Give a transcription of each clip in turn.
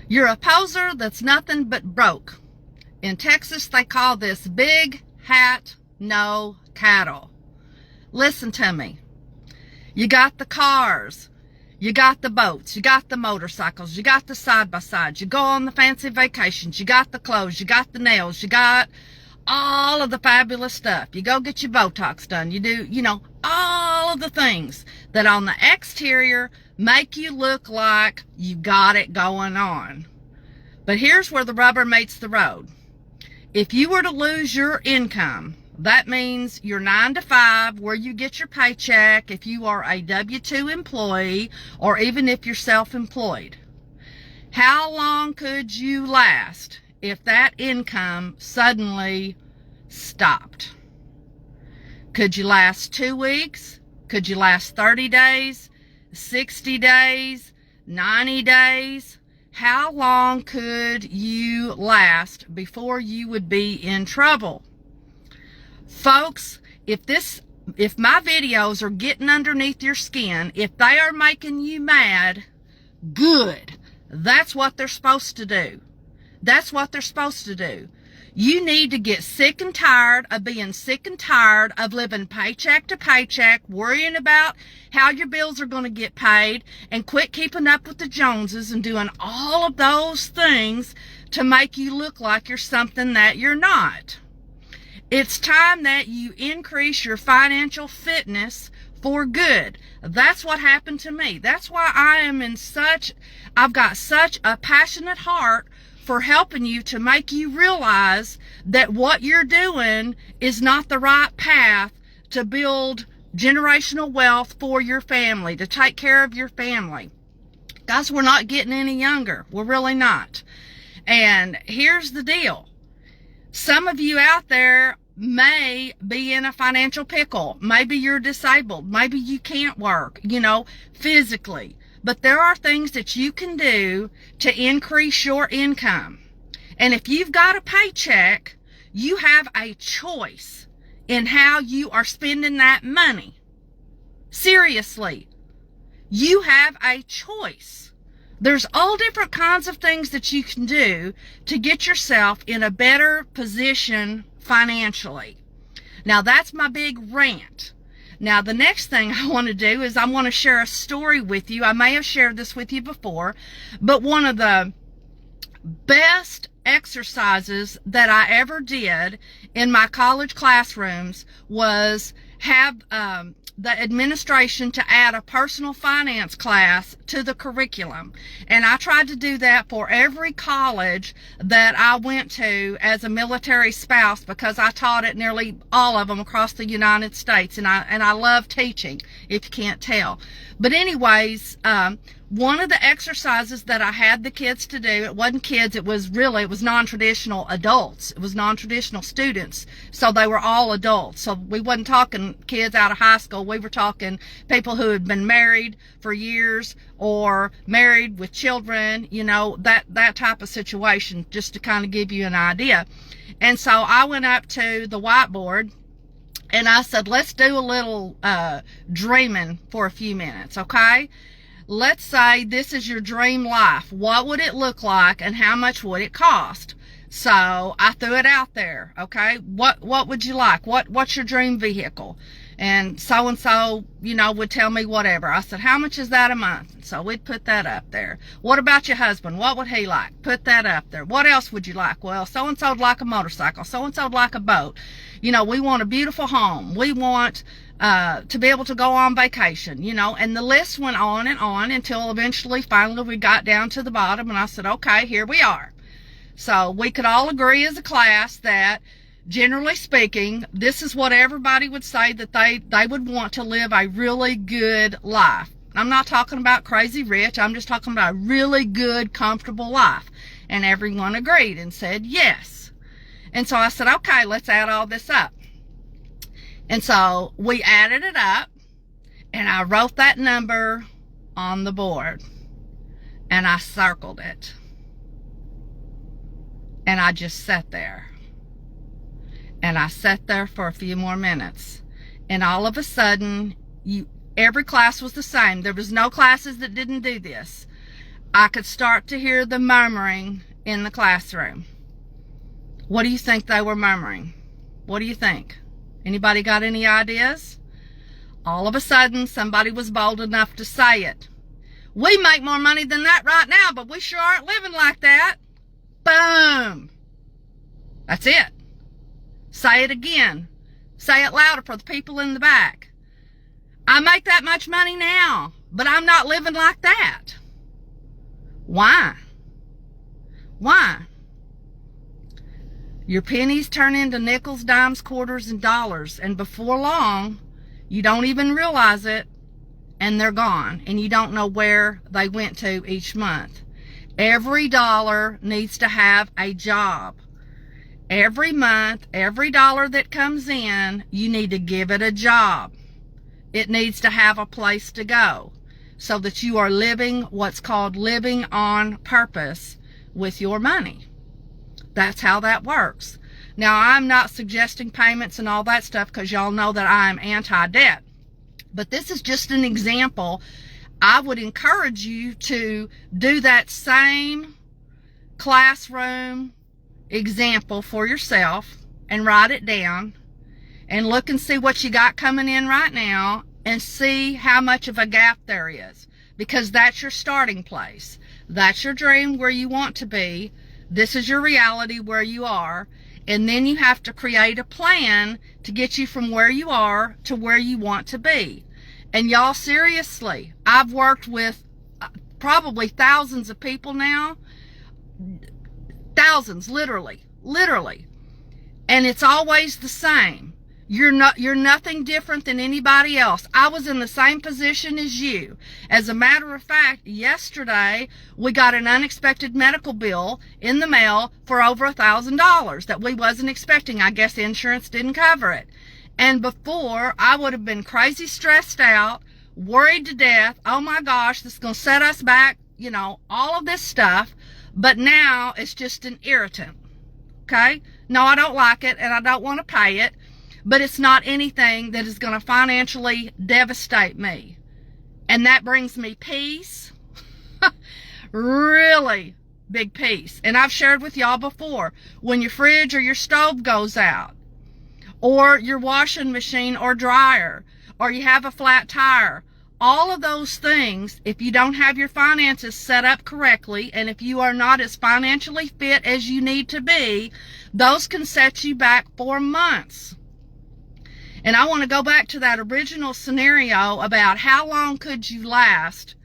You're a poser that's nothing but broke. In Texas, they call this big hat, no cattle. Listen to me. You got the cars. You got the boats. You got the motorcycles. You got the side-by-sides. You go on the fancy vacations. You got the clothes. You got the nails. You got all of the fabulous stuff. You go get your Botox done. You do, all of the things that on the exterior make you look like you got it going on. But here's where the rubber meets the road. If you were to lose your income, that means your 9 to 5, where you get your paycheck, if you are a W-2 employee, or even if you're self-employed. How long could you last if that income suddenly stopped? Could you last 2 weeks? Could you last 30 days, 60 days, 90 days? How long could you last before you would be in trouble? Folks, if my videos are getting underneath your skin, if they are making you mad, good. That's what they're supposed to do. That's what they're supposed to do. You need to get sick and tired of being sick and tired of living paycheck to paycheck, worrying about how your bills are going to get paid, and quit keeping up with the Joneses and doing all of those things to make you look like you're something that you're not. It's time that you increase your financial fitness for good. That's what happened to me. That's why I've got such a passionate heart for helping you, to make you realize that what you're doing is not the right path to build generational wealth for your family, to take care of your family. Guys, we're not getting any younger. We're really not. And here's the deal. Some of you out there may be in a financial pickle. Maybe you're disabled. Maybe you can't work, physically. But there are things that you can do to increase your income. And if you've got a paycheck, you have a choice in how you are spending that money. Seriously, you have a choice. There's all different kinds of things that you can do to get yourself in a better position financially. Now, that's my big rant. Now, the next thing I want to do is I want to share a story with you. I may have shared this with you before, but one of the best exercises that I ever did in my college classrooms was have the administration to add a personal finance class to the curriculum. And I tried to do that for every college that I went to as a military spouse, because I taught at nearly all of them across the United States. And I love teaching, if you can't tell. But anyways, one of the exercises that I had the kids to do, it wasn't kids, it was non-traditional adults. It was non-traditional students. So they were all adults. So we wasn't talking kids out of high school. We were talking people who had been married for years or married with children, that type of situation, just to kind of give you an idea. And so I went up to the whiteboard and I said, let's do a little dreaming for a few minutes, okay? Let's say this is your dream life. What would it look like and how much would it cost? So I threw it out there, okay? What would you like? What's your dream vehicle? And so, would tell me whatever. I said, how much is that a month? So we'd put that up there. What about your husband? What would he like? Put that up there. What else would you like? Well, so-and-so would like a motorcycle. So-and-so would like a boat. We want a beautiful home. We want to be able to go on vacation, and the list went on until eventually, finally, we got down to the bottom, and I said, okay, here we are. So we could all agree as a class that, generally speaking, this is what everybody would say, that they would want to live a really good life. I'm not talking about crazy rich. I'm just talking about a really good, comfortable life. And everyone agreed and said yes. And so I said, okay, let's add all this up. And so we added it up, and I wrote that number on the board, and I circled it. And I just sat there. And I sat there for a few more minutes. And all of a sudden, every class was the same. There was no classes that didn't do this. I could start to hear the murmuring in the classroom. What do you think they were murmuring? What do you think? Anybody got any ideas? All of a sudden, somebody was bold enough to say it. We make more money than that right now, but we sure aren't living like that. Boom. That's it. Say it again. Say it louder for the people in the back. I make that much money now, but I'm not living like that. Why? Why? Your pennies turn into nickels, dimes, quarters, and dollars, and before long, you don't even realize it, and they're gone, and you don't know where they went to each month. Every dollar needs to have a job. Every month, every dollar that comes in, you need to give it a job. It needs to have a place to go so that you are living what's called living on purpose with your money. That's how that works. Now, I'm not suggesting payments and all that stuff because y'all know that I'm anti-debt. But this is just an example. I would encourage you to do that same classroom example for yourself and write it down and look and see what you got coming in right now and see how much of a gap there is, because that's your starting place. That's your dream where you want to be. This is your reality where you are. And then you have to create a plan to get you from where you are to where you want to be. And y'all, seriously, I've worked with probably thousands of people now. Thousands, literally. And it's always the same. You're nothing different than anybody else. I was in the same position as you. As a matter of fact, yesterday we got an unexpected medical bill in the mail for over $1,000 that we wasn't expecting. I guess insurance didn't cover it. And before, I would have been crazy stressed out, worried to death. Oh my gosh, this is going to set us back, you know, all of this stuff. But now it's just an irritant. Okay? No, I don't like it and I don't want to pay it. But it's not anything that is going to financially devastate me. And that brings me peace. Really big peace. And I've shared with y'all before, when your fridge or your stove goes out, or your washing machine or dryer, or you have a flat tire, all of those things, if you don't have your finances set up correctly, and if you are not as financially fit as you need to be, those can set you back for months. And I want to go back to that original scenario about how long could you last,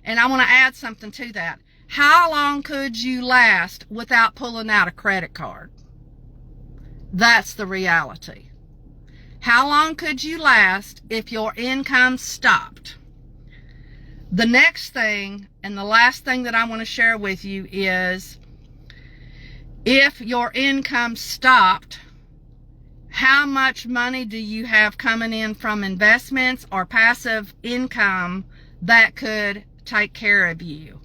and I want to add something to that. How long could you last without pulling out a credit card? That's the reality. How long could you last if your income stopped? The next thing, and the last thing that I want to share with you is, if your income stopped, how much money do you have coming in from investments or passive income that could take care of you?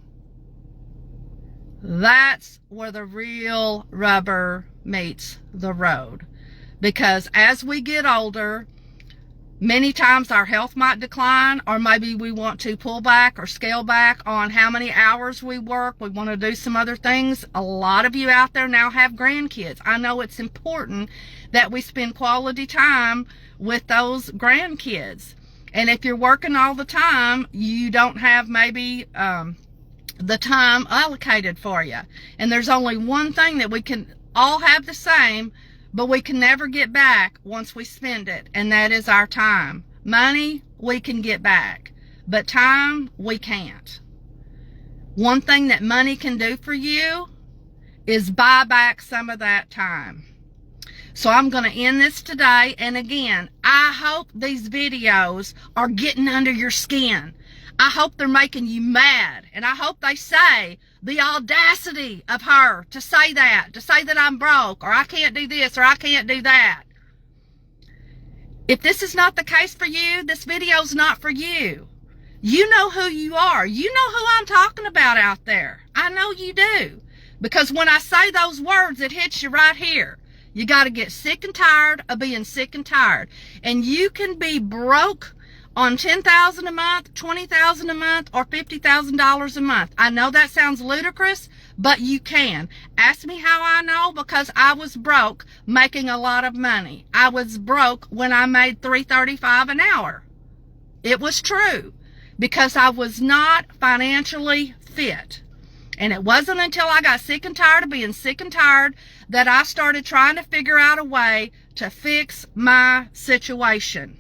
That's where the real rubber meets the road. Because as we get older, many times our health might decline, or maybe we want to pull back or scale back on how many hours we work. We want to do some other things. A lot of you out there now have grandkids. I know it's important that we spend quality time with those grandkids. And if you're working all the time, you don't have maybe the time allocated for you. And there's only one thing that we can all have the same, but we can never get back once we spend it, and that is our time. Money, we can get back, but time, we can't. One thing that money can do for you is buy back some of that time. So I'm going to end this today, and again, I hope these videos are getting under your skin. I hope they're making you mad, and I hope they say, the audacity of her to say that I'm broke, or I can't do this, or I can't do that. If this is not the case for you, this video's not for you. You know who you are. You know who I'm talking about out there. I know you do. Because when I say those words, it hits you right here. You got to get sick and tired of being sick and tired. And you can be broke on $10,000 a month, $20,000 a month, or $50,000 a month. I know that sounds ludicrous, but you can. Ask me how I know, because I was broke making a lot of money. I was broke when I made $3.35 an hour. It was true, because I was not financially fit. And it wasn't until I got sick and tired of being sick and tired that I started trying to figure out a way to fix my situation.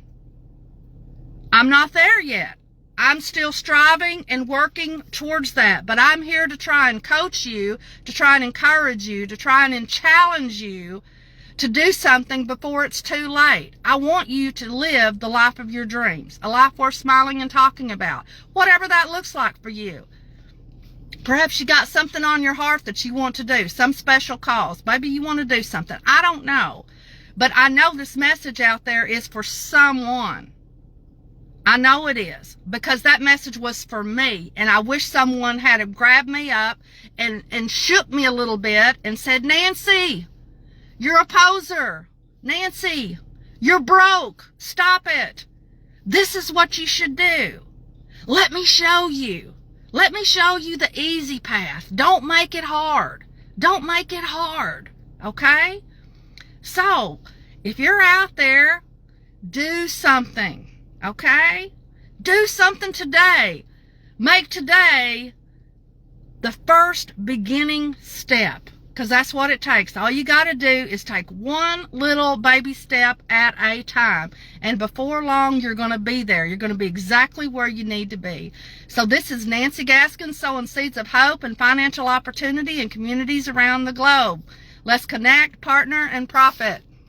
I'm not there yet. I'm still striving and working towards that. But I'm here to try and coach you, to try and encourage you, to try and challenge you to do something before it's too late. I want you to live the life of your dreams, a life worth smiling and talking about, whatever that looks like for you. Perhaps you got something on your heart that you want to do, some special cause. Maybe you want to do something. I don't know. But I know this message out there is for someone. I know it is, because that message was for me. And I wish someone had grabbed me up and shook me a little bit and said, Nancy, you're a poser. Nancy, you're broke. Stop it. This is what you should do. Let me show you. Let me show you the easy path. Don't make it hard. Don't make it hard. Okay? So, if you're out there, do something. Okay? Do something today. Make today the first beginning step, because that's what it takes. All you got to do is take one little baby step at a time, and before long you're going to be there. You're going to be exactly where you need to be. So this is Nancy Gaskin, sowing seeds of hope and financial opportunity in communities around the globe. Let's connect, partner, and profit.